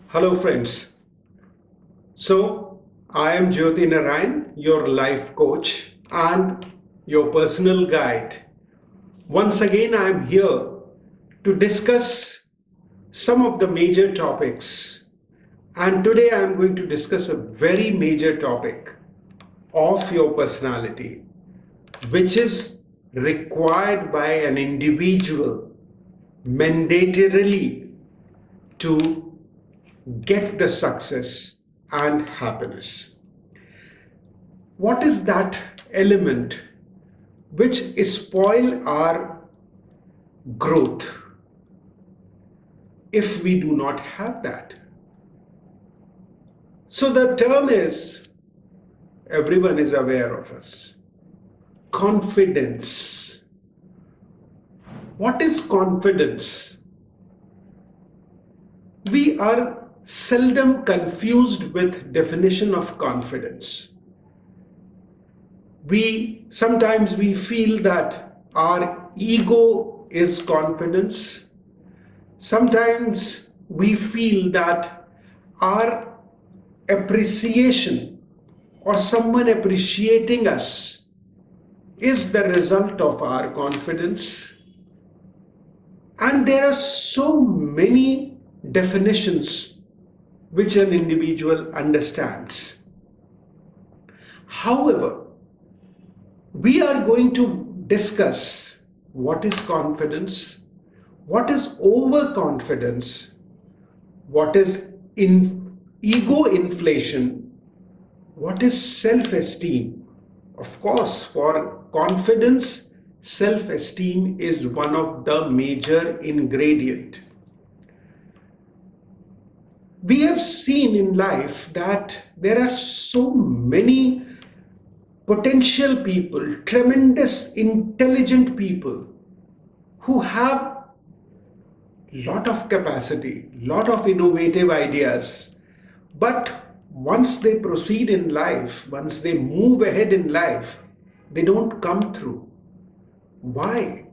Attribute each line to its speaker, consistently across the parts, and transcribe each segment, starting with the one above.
Speaker 1: Hello friends. I am Jyoti Narayan, your life coach and your personal guide. Once again, I am here to discuss some of the major topics. And today I am going to discuss a very major topic of your personality, which is required by an individual mandatorily to get the success and happiness. What is that element which spoil our growth if we do not have that? So the term is, everyone is aware of us, confidence. What is confidence? We are seldom confused with definition of confidence. Sometimes we feel that our ego is confidence. Sometimes we feel that our appreciation or someone appreciating us is the result of our confidence. And there are so many definitions which an individual understands. However, we are going to discuss what is confidence, what is overconfidence, what is ego inflation, what is self-esteem. Of course, for confidence, self-esteem is one of the major ingredients. We have seen in life that there are so many potential people, tremendous intelligent people who have lot of capacity, lot of innovative ideas. But once they proceed in life, once they move ahead in life, they don't come through. Why?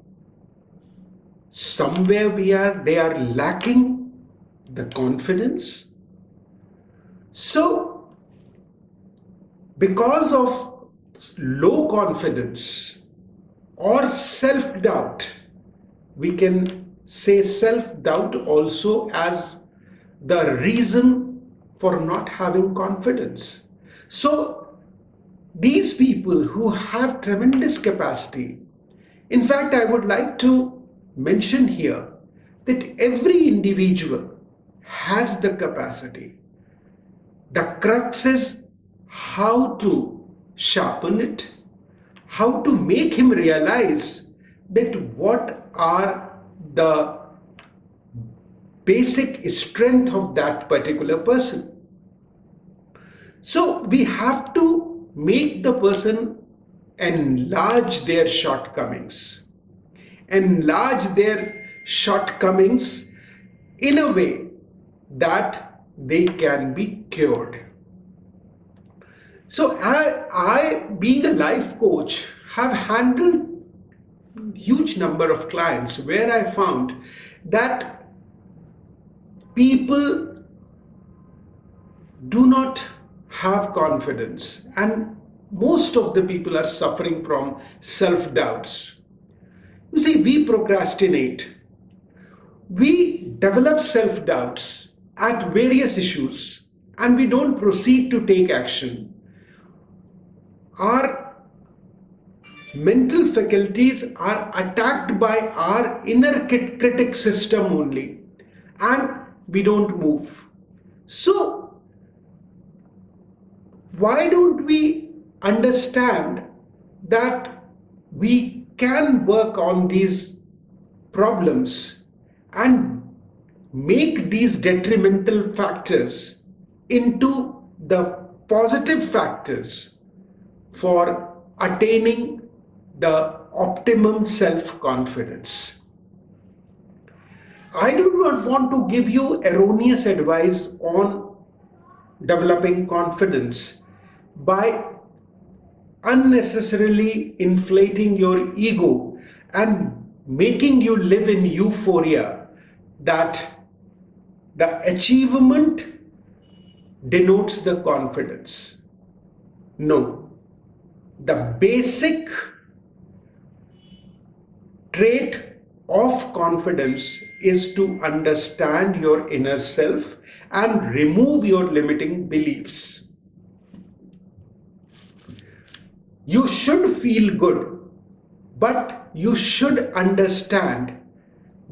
Speaker 1: Somewhere they are lacking the confidence. So, because of low confidence or self-doubt, we can say self-doubt also as the reason for not having confidence. So these people who have tremendous capacity, in fact, I would like to mention here that every individual has the capacity. The crux is how to sharpen it, how to make him realize that what are the basic strength of that particular person. So we have to make the person enlarge their shortcomings in a way that they can be cured. So I being a life coach, have handled huge number of clients where I found that people do not have confidence, and most of the people are suffering from self-doubts. You see, we procrastinate. We develop self-doubts at various issues and we don't proceed to take action. Our mental faculties are attacked by our inner critic system only, and we don't move. So why don't we understand that we can work on these problems and make these detrimental factors into the positive factors for attaining the optimum self-confidence? I do not want to give you erroneous advice on developing confidence by unnecessarily inflating your ego and making you live in euphoria that the achievement denotes the confidence. No, the basic trait of confidence is to understand your inner self and remove your limiting beliefs. You should feel good, but you should understand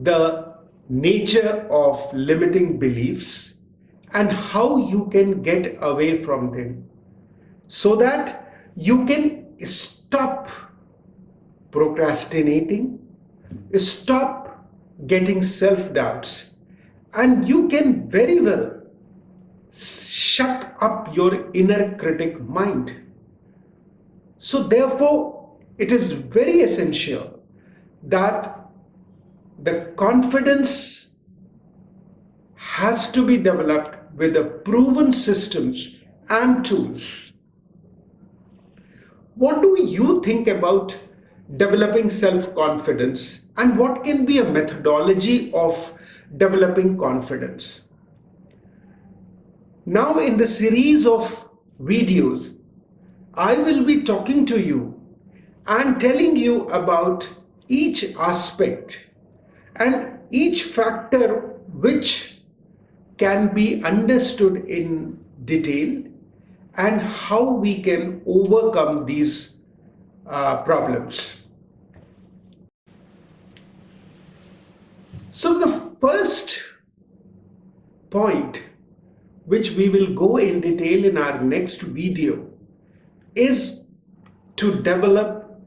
Speaker 1: the nature of limiting beliefs and how you can get away from them so that you can stop procrastinating, stop getting self doubts, and you can very well shut up your inner critic mind. So, therefore, it is very essential that the confidence has to be developed with the proven systems and tools. What do you think about developing self-confidence, and what can be a methodology of developing confidence? Now, in the series of videos, I will be talking to you and telling you about each aspect and each factor which can be understood in detail and how we can overcome these problems. So, the first point, which we will go in detail in our next video, is to develop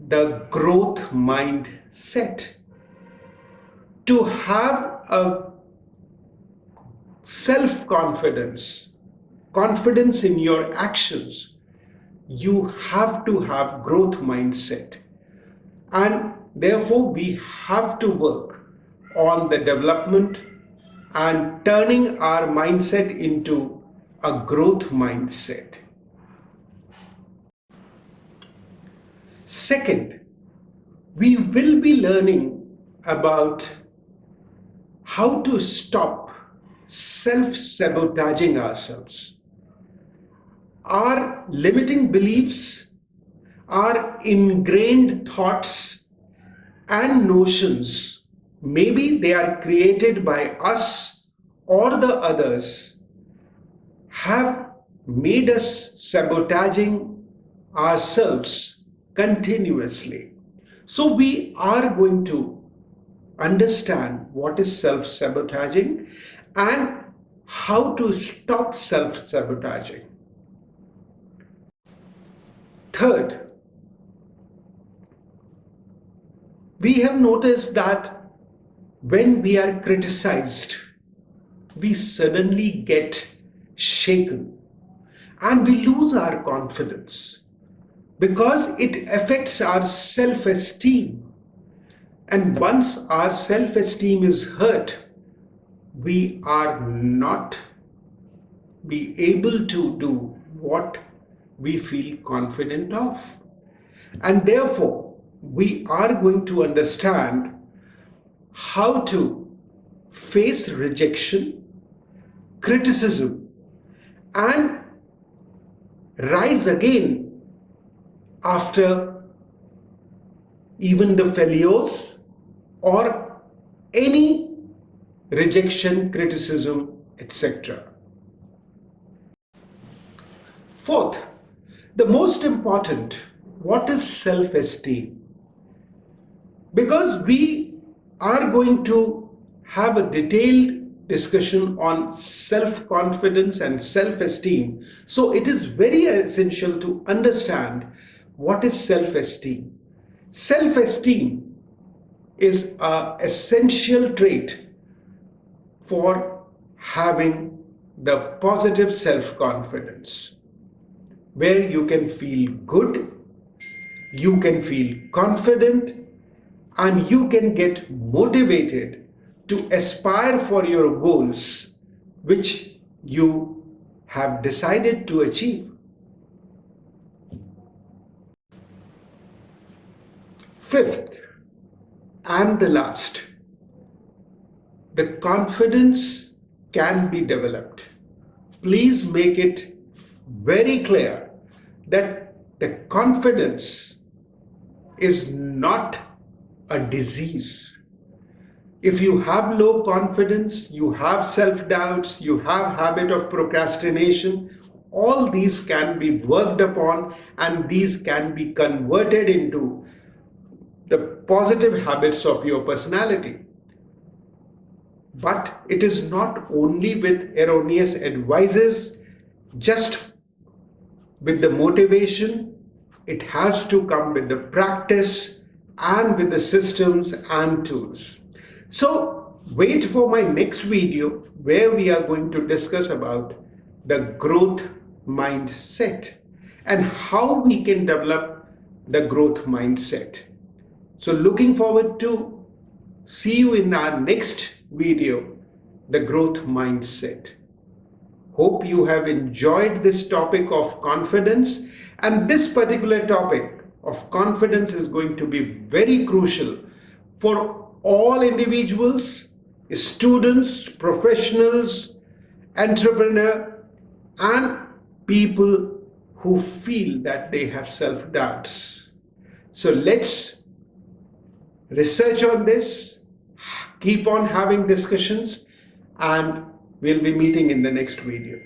Speaker 1: the growth mindset. To have a self-confidence, confidence in your actions, you have to have growth mindset. And therefore, we have to work on the development and turning our mindset into a growth mindset. Second, we will be learning about how to stop self-sabotaging ourselves. Our limiting beliefs, our ingrained thoughts and notions, maybe they are created by us or the others, have made us sabotaging ourselves continuously. So we are going to understand what is self-sabotaging and how to stop self-sabotaging. Third, we have noticed that when we are criticized, we suddenly get shaken and we lose our confidence because it affects our self-esteem. And once our self-esteem is hurt, we are not be able to do what we feel confident of. And therefore, we are going to understand how to face rejection, criticism, and rise again after even the failures or any rejection, criticism, etc. Fourth, the most important, what is self-esteem? Because we are going to have a detailed discussion on self-confidence and self-esteem. So it is very essential to understand what is self-esteem. Self-esteem is an essential trait for having the positive self-confidence, where you can feel good, you can feel confident, and you can get motivated to aspire for your goals, which you have decided to achieve. Fifth, and the last, the confidence can be developed. Please make it very clear that the confidence is not a disease. If you have low confidence, you have self-doubts, you have habit of procrastination, all these can be worked upon and these can be converted into the positive habits of your personality. But it is not only with erroneous advices, just with the motivation, it has to come with the practice and with the systems and tools. So wait for my next video where we are going to discuss about the growth mindset and how we can develop the growth mindset. So looking forward to see you in our next video, the growth mindset. Hope you have enjoyed this topic of confidence, and this particular topic of confidence is going to be very crucial for all individuals, students, professionals, entrepreneurs, and people who feel that they have self-doubts. So let's research on this, keep on having discussions, and we'll be meeting in the next video.